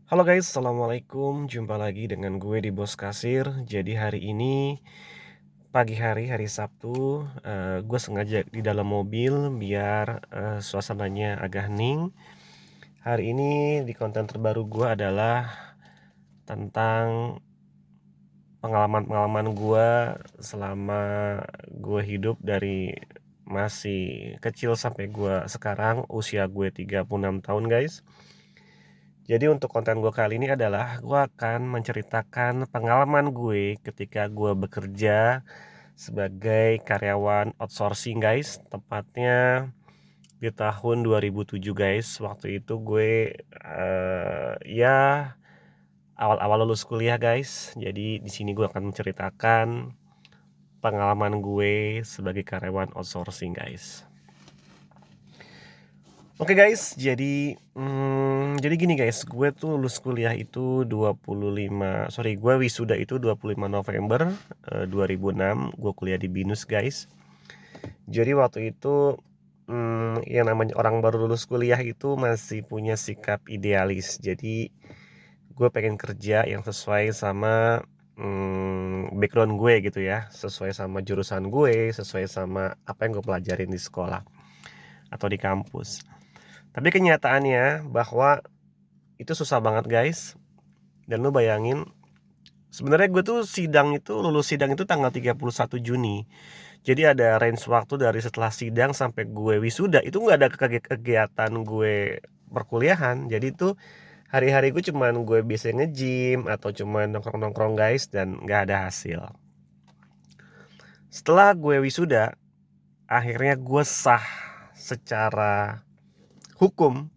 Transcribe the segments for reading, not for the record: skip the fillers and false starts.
Halo guys, assalamualaikum. Jumpa lagi dengan gue di Bos Kasir. Jadi hari ini pagi hari Sabtu, gue sengaja di dalam mobil biar suasananya agak hening. Hari ini di konten terbaru gue adalah tentang pengalaman-pengalaman gue selama gue hidup dari masih kecil sampai gue sekarang usia gue 36 tahun guys. Jadi untuk konten gue kali ini adalah gue akan menceritakan pengalaman gue ketika gue bekerja sebagai karyawan outsourcing guys. Tepatnya di tahun 2007 guys. Waktu itu gue ya awal-awal lulus kuliah guys. Jadi di sini gue akan menceritakan pengalaman gue sebagai karyawan outsourcing guys. Oke guys, jadi gini guys, gue tuh lulus kuliah itu gue wisuda itu 25 November 2006, gue kuliah di BINUS guys. Jadi waktu itu yang namanya orang baru lulus kuliah itu masih punya sikap idealis. Jadi gue pengen kerja yang sesuai sama background gue gitu ya, sesuai sama jurusan gue, sesuai sama apa yang gue pelajarin di sekolah atau di kampus. Tapi kenyataannya bahwa itu susah banget guys. Dan lu bayangin, sebenarnya gue tuh lulus sidang itu tanggal 31 Juni. Jadi ada range waktu dari setelah sidang sampai gue wisuda itu nggak ada kegiatan gue perkuliahan. Jadi itu hari-hari gue cuman gue bisa nge-gym atau cuman nongkrong-nongkrong guys, dan nggak ada hasil. Setelah gue wisuda, akhirnya gue sah secara hukum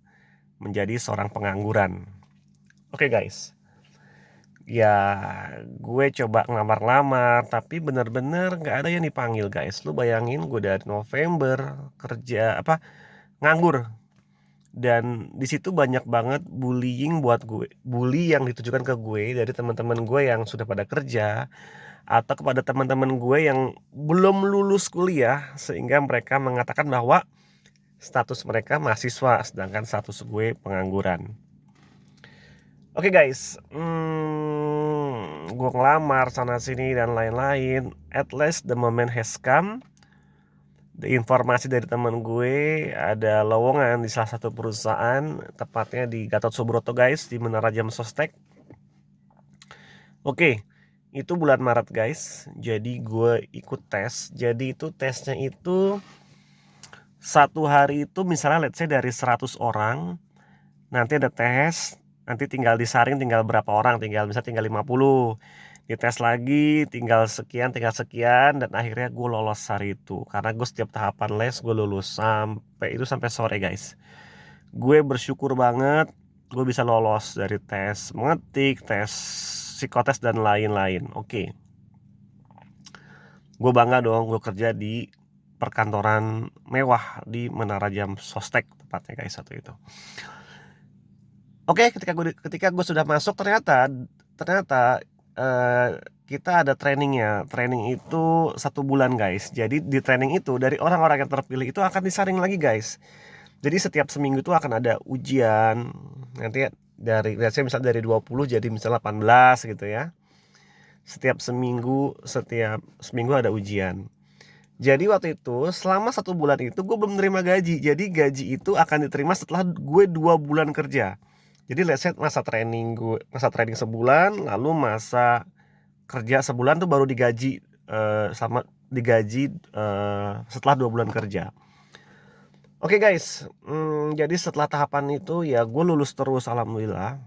menjadi seorang pengangguran. Oke guys, ya gue coba ngelamar-lamar tapi bener-bener nggak ada yang dipanggil guys. Lu bayangin gue dari November kerja nganggur, dan di situ banyak banget bullying buat gue, bully yang ditujukan ke gue dari teman-teman gue yang sudah pada kerja atau kepada teman-teman gue yang belum lulus kuliah, sehingga mereka mengatakan bahwa status mereka mahasiswa sedangkan status gue pengangguran. Oke guys, gue ngelamar sana sini dan lain-lain. At least the moment has come. The informasi dari teman gue ada lowongan di salah satu perusahaan, tepatnya di Gatot Subroto guys, di Menara Jam Sostek. Oke, itu bulan Maret guys. Jadi gue ikut tes. Jadi itu tesnya itu satu hari itu misalnya let's say dari 100 orang, nanti ada tes, nanti tinggal disaring tinggal berapa orang, tinggal 50. Dites lagi tinggal sekian, dan akhirnya gue lolos hari itu. Karena gue setiap tahapan les gue lulus sampai sore guys. Gue bersyukur banget gue bisa lolos dari tes mengetik, tes psikotes dan lain-lain. Oke. Gue bangga dong, gue kerja di perkantoran mewah di Menara Jam Sostek tepatnya guys satu itu. Oke, ketika gue sudah masuk ternyata kita ada trainingnya. Training itu 1 bulan guys. Jadi di training itu dari orang-orang yang terpilih itu akan disaring lagi guys. Jadi setiap seminggu itu akan ada ujian. Nanti dari biasanya misalnya dari 20 jadi misalnya 18 gitu ya. Setiap seminggu ada ujian. Jadi waktu itu selama 1 bulan itu gue belum menerima gaji. Jadi gaji itu akan diterima setelah gue 2 bulan kerja. Jadi let's say masa training sebulan, lalu masa kerja sebulan tuh baru digaji setelah 2 bulan kerja. Oke guys, jadi setelah tahapan itu ya gue lulus terus alhamdulillah.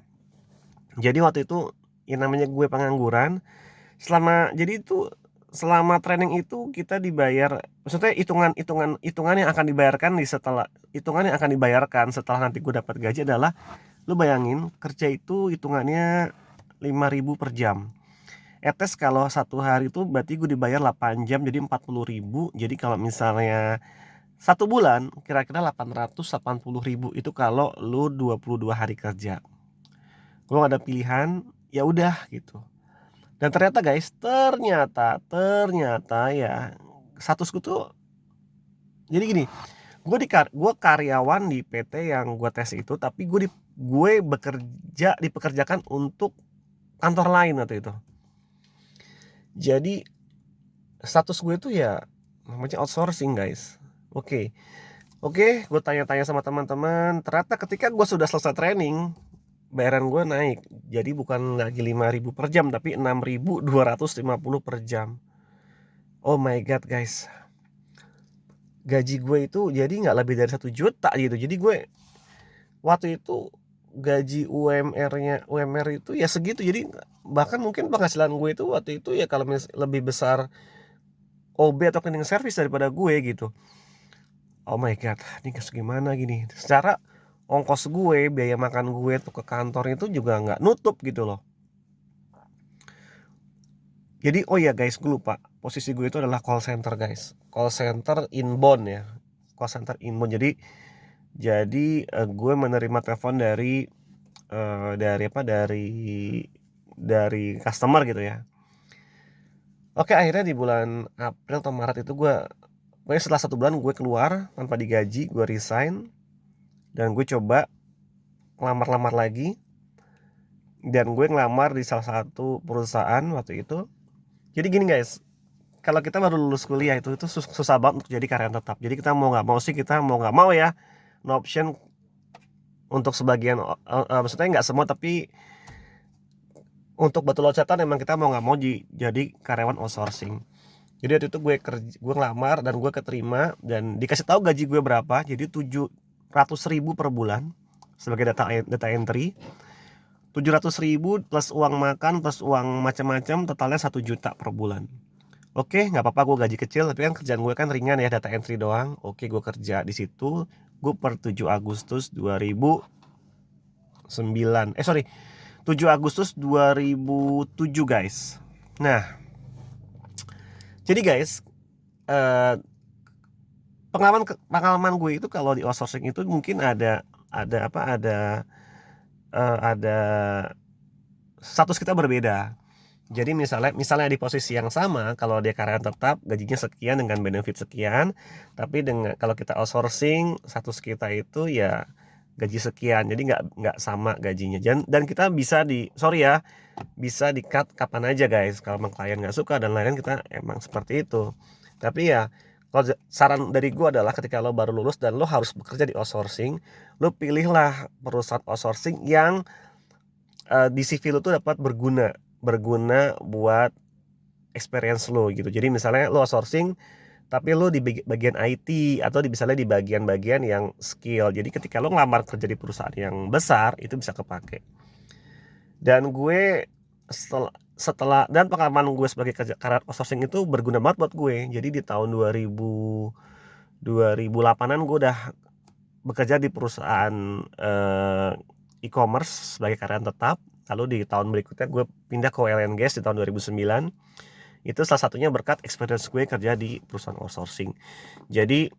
Jadi waktu itu yang namanya gue pengangguran, selama training itu kita dibayar, maksudnya hitungan yang akan dibayarkan setelah nanti gue dapat gaji adalah, lu bayangin kerja itu hitungannya 5.000 per jam. Etes kalau 1 hari itu berarti gue dibayar 8 jam jadi 40.000. Jadi kalau misalnya 1 bulan kira-kira 880.000 itu kalau lu 22 hari kerja. Gue gak ada pilihan, ya udah gitu. Dan ternyata guys, ternyata ya statusku tuh jadi gini, gue karyawan di PT yang gue tes itu, tapi gue gue dipekerjakan untuk kantor lain waktu itu. Jadi status gue itu ya namanya outsourcing guys. Oke, gue tanya-tanya sama teman-teman. Ternyata ketika gue sudah selesai training, bayaran gue naik. Jadi bukan lagi 5.000 per jam, tapi 6.250 per jam. Oh my god guys, gaji gue itu jadi nggak lebih dari 1 juta gitu. Jadi gue waktu itu gaji UMR itu ya segitu. Jadi bahkan mungkin penghasilan gue itu waktu itu ya kalau lebih besar OB atau cleaning service daripada gue gitu. Oh my god, ini gimana gini? Secara ongkos gue, biaya makan gue tuh ke kantor itu juga nggak nutup gitu loh. Jadi oh ya guys, gue lupa, posisi gue itu adalah call center guys, call center inbound ya, call center inbound. Jadi gue menerima telepon dari customer gitu ya. Oke, akhirnya di bulan April atau Maret itu pokoknya setelah 1 bulan gue keluar tanpa digaji, gue resign dan gue coba ngelamar lagi. Dan gue ngelamar di salah satu perusahaan waktu itu. Jadi gini guys, kalau kita baru lulus kuliah itu susah banget untuk jadi karyawan tetap. Jadi kita mau nggak mau ya, no option untuk sebagian, maksudnya nggak semua, tapi untuk batu loncatan emang kita mau nggak mau jadi karyawan outsourcing. Jadi waktu itu gue ngelamar dan gue keterima dan dikasih tahu gaji gue berapa. Jadi 700.000 per bulan sebagai data entry. 700.000 plus uang makan plus uang macam-macam, totalnya 1 juta per bulan. Oke, nggak apa-apa, gue gaji kecil, tapi kan kerjaan gue kan ringan ya, data entry doang. Oke, gue kerja di situ. Gue per 7 Agustus 2009, 7 Agustus 2007 guys. Nah, jadi guys, eh, pengalaman gue itu kalau di outsourcing itu mungkin ada status kita berbeda. Jadi misalnya di posisi yang sama, kalau dia karyawan tetap gajinya sekian dengan benefit sekian, tapi kalau kita outsourcing status kita itu ya gaji sekian, jadi nggak sama gajinya. Dan kita bisa di cut kapan aja guys, kalau memang klien nggak suka dan lain-lain, kita emang seperti itu. Tapi ya kalau saran dari gue adalah ketika lo baru lulus dan lo harus bekerja di outsourcing, lo pilihlah perusahaan outsourcing yang di CV lo tuh dapat berguna buat experience lo gitu. Jadi misalnya lo outsourcing tapi lo di bagian IT atau misalnya di bagian-bagian yang skill. Jadi ketika lo ngelamar kerja di perusahaan yang besar itu bisa kepake. Dan gue setelah dan pengalaman gue sebagai karyawan outsourcing itu berguna banget buat gue. Jadi di tahun 2008-an gue udah bekerja di perusahaan e-commerce sebagai karyawan tetap. Lalu di tahun berikutnya gue pindah ke oil and gas di tahun 2009. Itu salah satunya berkat experience gue kerja di perusahaan outsourcing. Jadi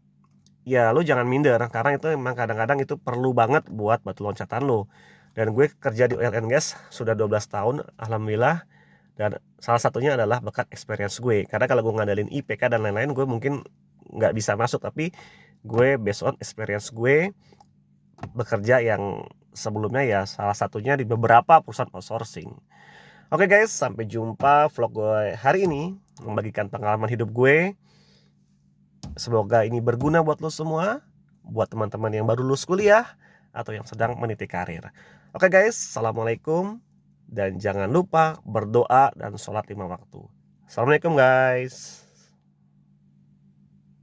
ya lo jangan minder, karena itu memang kadang-kadang itu perlu banget buat batu loncatan lo. Dan gue kerja di oil and gas sudah 12 tahun alhamdulillah. Dan salah satunya adalah berkat experience gue. Karena kalau gue ngandalin IPK dan lain-lain, gue mungkin nggak bisa masuk. Tapi gue based on experience gue bekerja yang sebelumnya ya salah satunya di beberapa perusahaan outsourcing. Oke guys, sampai jumpa vlog gue hari ini, membagikan pengalaman hidup gue. Semoga ini berguna buat lo semua, buat teman-teman yang baru lulus kuliah atau yang sedang meniti karir. Oke guys, assalamualaikum, dan jangan lupa berdoa dan sholat 5 waktu. Assalamualaikum guys.